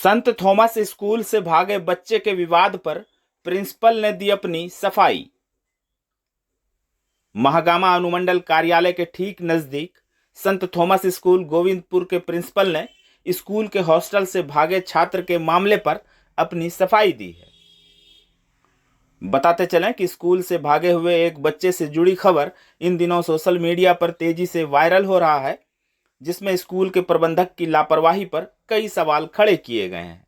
संत Thomas school से भागे बच्चे के विवाद पर प्रिंसिपल ने दी अपनी सफाई। महागामा अनुमंडल कार्यालय के ठीक नजदीक संत थॉमस स्कूल गोविंदपुर के प्रिंसिपल ने स्कूल के हॉस्टल से भागे छात्र के मामले पर अपनी सफाई दी है। बताते चलें कि स्कूल से भागे हुए एक बच्चे से जुड़ी खबर इन दिनों सोशल मीडिया पर तेजी से वायरल हो रहा है, जिसमें स्कूल के प्रबंधक की लापरवाही पर कई सवाल खड़े किए गए हैं।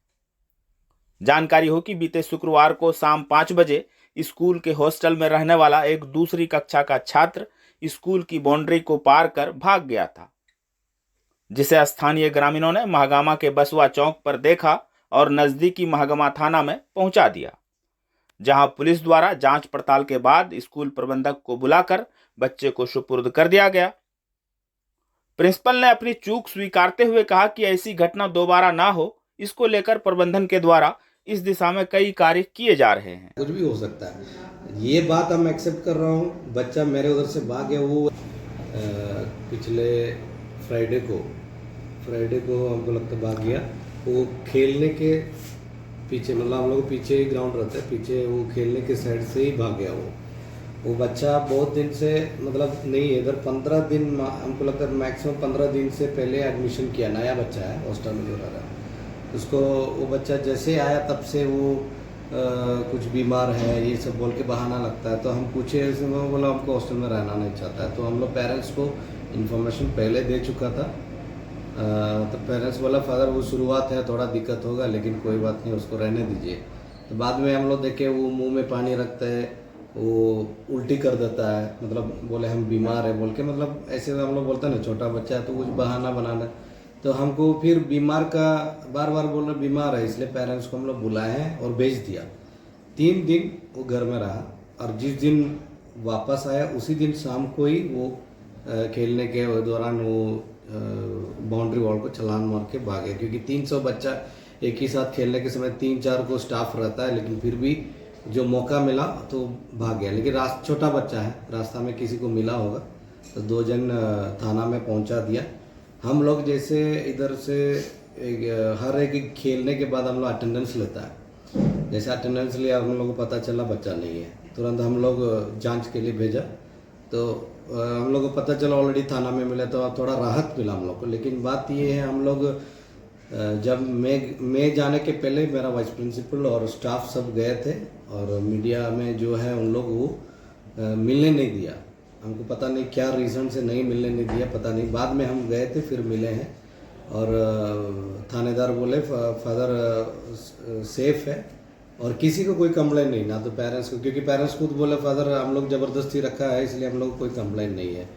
जानकारी हो कि बीते शुक्रवार को शाम 5 बजे स्कूल के हॉस्टल में रहने वाला एक दूसरी कक्षा का छात्र स्कूल की बाउंड्री को पार कर भाग गया था, जिसे स्थानीय ग्रामीणों ने महागामा के बसुआ चौक पर देखा और नजदीकी महागामा थाना में पहुंचा दिया, जहां पुलिस द्वारा जांच पड़ताल के बाद स्कूल प्रबंधक को बुलाकर बच्चे को सुपुर्द कर दिया गया। प्रिंसिपल ने अपनी चूक स्वीकारते हुए कहा कि ऐसी घटना दोबारा ना हो, इसको लेकर प्रबंधन के द्वारा इस दिशा में कई कार्य किए जा रहे हैं। कुछ भी हो सकता है, ये बात हम एक्सेप्ट कर रहा हूँ। बच्चा मेरे उधर से भाग गया, वो पिछले फ्राइडे को हमको लगता भाग गया। वो खेलने के पीछे, मतलब हम लोग पीछे ग्राउंड रहता है, पीछे वो खेलने के साइड से ही भाग गया। वो बच्चा बहुत दिन से, मतलब नहीं है इधर 15 दिन, हमको लगता है मैक्सिमम 15 दिन से पहले एडमिशन किया। नया बच्चा है, हॉस्टल में जो रह रहा है उसको। वो बच्चा जैसे आया तब से वो कुछ बीमार है ये सब बोल के बहाना लगता है। तो हम पूछे, बोला हमको हॉस्टल में रहना नहीं चाहता है। तो हम लोग पेरेंट्स को इन्फॉर्मेशन पहले दे चुका था। तो पेरेंट्स बोला फादर वो शुरुआत है, थोड़ा दिक्कत होगा, लेकिन कोई बात नहीं, उसको रहने दीजिए। तो बाद में हम लोग देखे वो मुंह में पानी रखता है, वो उल्टी कर देता है, मतलब बोले हम बीमार है बोल के, मतलब ऐसे हम लोग बोलते हैं ना, छोटा बच्चा है तो कुछ बहाना बनाना। तो हमको फिर बीमार का बार बार बोल रहे बीमार है, इसलिए पेरेंट्स को हम लोग बुलाए हैं और भेज दिया। 3 दिन वो घर में रहा और जिस दिन वापस आया उसी दिन शाम को ही वो खेलने के दौरान वो बाउंड्री वॉल को छलांग मार के भागे। क्योंकि 300 बच्चा एक ही साथ खेलने के समय 3-4 को स्टाफ रहता है, लेकिन फिर भी जो मौका मिला तो भाग गया। लेकिन छोटा बच्चा है, रास्ता में किसी को मिला होगा तो 2 जन थाना में पहुंचा दिया। हम लोग जैसे इधर से हर एक खेलने के बाद हम लोग अटेंडेंस लेता है। जैसे अटेंडेंस लिया, हम लोग को पता चला बच्चा नहीं है, तुरंत हम लोग जांच के लिए भेजा। तो हम लोग को पता चला ऑलरेडी थाना में मिला, तो अब थोड़ा राहत मिला हम लोग को। लेकिन बात ये है, हम लोग जब मैं जाने के पहले मेरा वाइस प्रिंसिपल और स्टाफ सब गए थे और मीडिया में जो है उन लोग वो मिलने नहीं दिया। हमको पता नहीं क्या रीज़न से नहीं मिलने नहीं दिया, पता नहीं। बाद में हम गए थे, फिर मिले हैं और थानेदार बोले फादर सेफ है और किसी को कोई कंप्लेन नहीं, ना तो पेरेंट्स को, क्योंकि पेरेंट्स खुद बोले फादर हम लोग ज़बरदस्ती रखा है, इसलिए हम लोग को कोई कंप्लेन नहीं है।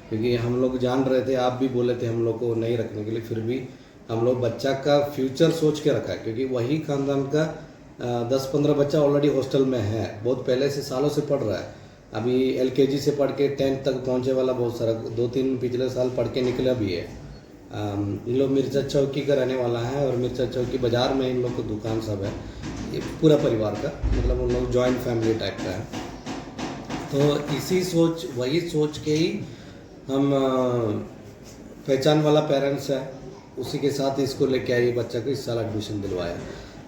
क्योंकि हम लोग जान रहे थे, आप भी बोले थे हम लोग को नहीं रखने के लिए, फिर भी हम लोग बच्चा का फ्यूचर सोच के रखा है। क्योंकि वही खानदान का 10-15 बच्चा ऑलरेडी हॉस्टल में है, बहुत पहले से सालों से पढ़ रहा है। अभी LKG से पढ़ के 10th तक पहुंचे वाला बहुत सारा, 2-3 पिछले साल पढ़ के निकला भी है। इन लोग मिर्चा चौकी का रहने वाला है और मिर्चा चौकी बाज़ार में इन लोग को दुकान सब है। ये पूरा परिवार का, मतलब उन लोग जॉइंट फैमिली टाइप का है। तो वही सोच के ही हम पहचान वाला पेरेंट्स है, उसी के साथ इसको लेके आइए, बच्चा को इस साल एडमिशन दिलवाया।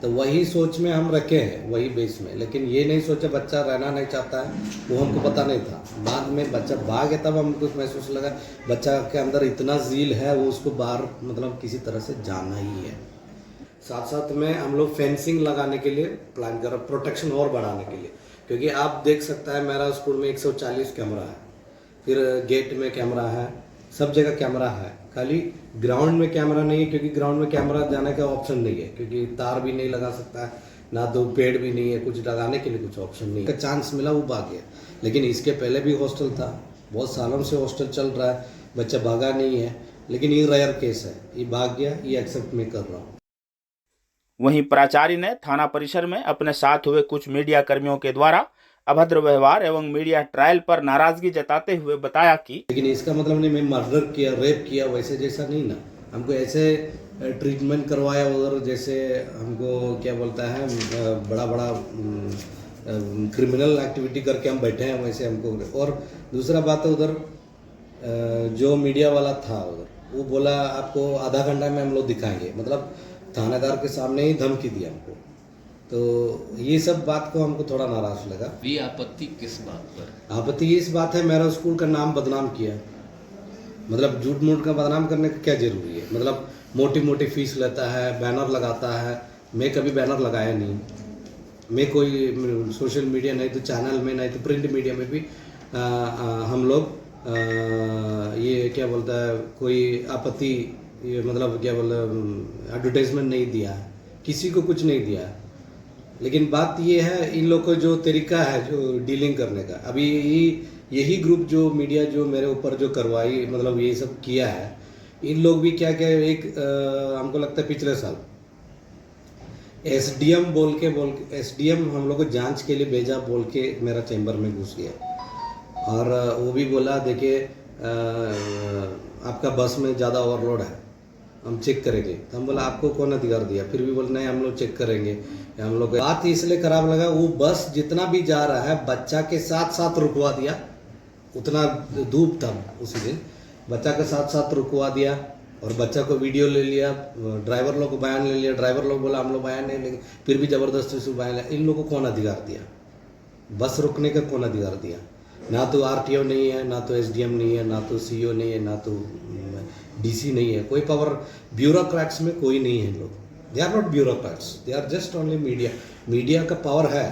तो वही सोच में हम रखे हैं, वही बेस में। लेकिन ये नहीं सोचा बच्चा रहना नहीं चाहता है, वो हमको पता नहीं था। बाद में बच्चा भाग गया, तब हमको महसूस लगा बच्चा के अंदर इतना ज़ील है, वो उसको बाहर मतलब किसी तरह से जाना ही है। साथ साथ में हम लोग फेंसिंग लगाने के लिए प्लान कर रहे, प्रोटेक्शन और बढ़ाने के लिए। क्योंकि आप देख सकता है मेरा स्कूल में 140 कैमरा है, फिर गेट में कैमरा है, सब जगह कैमरा है। खाली ग्राउंड में कैमरा नहीं है, क्योंकि ग्राउंड में कैमरा जाने का ऑप्शन नहीं है, क्योंकि तार भी नहीं लगा सकता है, ना तो पेड़ भी नहीं है, कुछ लगाने के लिए कुछ ऑप्शन नहीं है। चांस मिला वो भाग गया। लेकिन इसके पहले भी हॉस्टल था, बहुत सालों से हॉस्टल चल रहा है, बच्चा भागा नहीं है। लेकिन ये रेयर केस है, ये भाग गया, ये एक्सेप्ट मैं कर रहा हूँ। वहीं प्राचार्य ने थाना परिसर में अपने साथ हुए कुछ मीडिया कर्मियों के द्वारा अभद्र व्यवहार एवं मीडिया ट्रायल पर नाराजगी जताते हुए बताया कि लेकिन इसका मतलब नहीं मैं मर्डर किया, रेप किया, वैसे जैसा नहीं ना। हमको ऐसे ट्रीटमेंट करवाया उधर, जैसे हमको क्या बोलता है बड़ा क्रिमिनल एक्टिविटी करके हम बैठे हैं, वैसे हमको। और दूसरा बात है उधर जो मीडिया वाला था उधर, वो बोला आपको आधा घंटा में हम लोग दिखाएंगे। मतलब थानेदार के सामने ही धमकी दी हमको। तो ये सब बात को हमको थोड़ा नाराज लगा। भी आपत्ति किस बात पर? आपत्ति इस बात है, मेरा स्कूल का नाम बदनाम किया। मतलब झूठ मूठ का बदनाम करने का क्या जरूरी है? मतलब मोटी मोटी फीस लेता है, बैनर लगाता है। मैं कभी बैनर लगाया नहीं। मैं कोई सोशल मीडिया नहीं तो चैनल में नहीं तो प्रिंट मीडिया में भी हम लोग ये क्या बोलता है, कोई आपत्ति, ये मतलब क्या बोलता है, एडवर्टाइजमेंट नहीं दिया है, किसी को कुछ नहीं दिया है। लेकिन बात ये है, इन लोग को जो तरीका है जो डीलिंग करने का, अभी यही ग्रुप जो मीडिया जो मेरे ऊपर जो करवाई, मतलब ये सब किया है, इन लोग भी क्या क्या एक हमको लगता है पिछले साल एसडीएम एसडीएम हम लोग को जांच के लिए भेजा बोल के मेरा चैम्बर में घुस गया। और वो भी बोला देखिए आपका बस में ज़्यादा ओवरलोड है, हम चेक करेंगे। तो हम बोला आपको कौन अधिकार दिया? फिर भी बोले नहीं हम लोग चेक करेंगे। हम लोग बात इसलिए खराब लगा, वो बस जितना भी जा रहा है बच्चा के साथ साथ रुकवा दिया। उतना धूप था उसी दिन, बच्चा के साथ साथ रुकवा दिया और बच्चा को वीडियो ले लिया। ड्राइवर लोग को बयान ले लिया, ड्राइवर लोग बोला हम लोग बयान नहीं लेंगे, फिर भी ज़बरदस्ती से बयान लिया। इन लोगों को कौन अधिकार दिया? बस रुकने का कौन अधिकार दिया? ना तो आरटीओ नहीं है, ना तो एसडीएम नहीं है, ना तो सीईओ नहीं है, ना तो डीसी नहीं है। कोई पावर ब्यूरोक्रेट्स में कोई नहीं है। लोग they are not bureaucrats, they are just only media. Media का पावर है।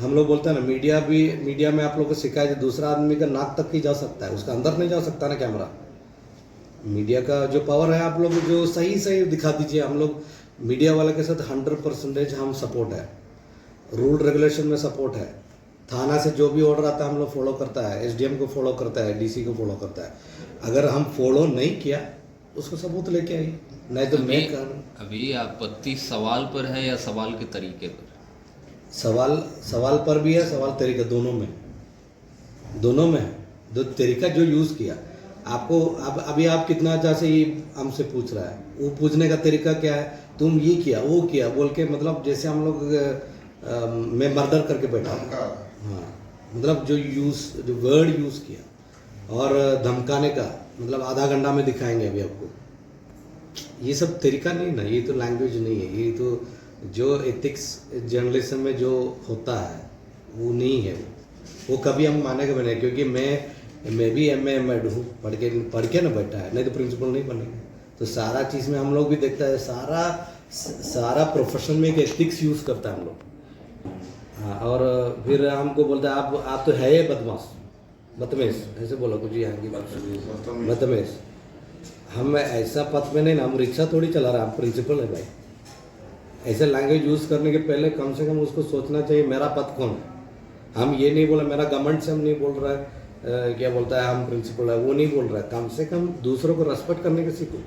हम लोग बोलते हैं ना, मीडिया में आप लोग को सिखाया दूसरा आदमी का नाक तक ही जा सकता है, उसका अंदर नहीं जा सकता ना कैमरा। मीडिया का जो पावर है आप लोग जो सही सही दिखा दीजिए। हम लोग मीडिया वाले के साथ 100% हम सपोर्ट है, रूल रेगुलेशन में सपोर्ट है। थाना से जो भी ऑर्डर आता है हम लोग फॉलो करता है, एसडीएम को फॉलो करता है, डीसी को फॉलो करता है। अगर हम फॉलो नहीं किया उसको सबूत लेके आइए, नहीं तो मैं अभी आपत्ति सवाल पर है या सवाल के तरीके पर? सवाल पर भी है, सवाल तरीका दोनों में है। दो तरीका जो यूज़ किया आपको, अब अभी आप कितना जैसे ये हमसे पूछ रहा है, वो पूछने का तरीका क्या है? तुम ये किया वो किया बोल के, मतलब जैसे हम लोग मैं मर्डर करके बैठा हूँ। हाँ, मतलब जो वर्ड यूज़ किया और धमकाने का, मतलब आधा घंटा में दिखाएंगे अभी आपको। ये सब तरीका नहीं ना, ये तो लैंग्वेज नहीं है। ये तो जो एथिक्स जर्नलिज्म में जो होता है वो नहीं है। वो कभी हम मानेंगे भी नहीं, क्योंकि मैं भी एमएड हूँ, पढ़ के ना बैठा है, नहीं तो प्रिंसिपल नहीं बनेंगे। तो सारा चीज़ में हम लोग भी देखता है, सारा प्रोफेशन में एक एथिक्स यूज़ करता है हम लोग। हाँ, और फिर हमको बोलता है आप तो है बदतमीज, ऐसे बोला कुछ यहाँ की बदतमीज। हम ऐसा पथ में नहीं ना, हम रिक्शा थोड़ी चला रहा है, हम प्रिंसिपल है भाई। ऐसे लैंग्वेज यूज़ करने के पहले कम से कम उसको सोचना चाहिए मेरा पथ कौन है। हम ये नहीं बोला, मेरा गवर्नमेंट से हम नहीं बोल रहा है क्या बोलता है हम प्रिंसिपल है, वो नहीं बोल रहा है। कम से कम दूसरों को रेस्पेक्ट करने के सीखो।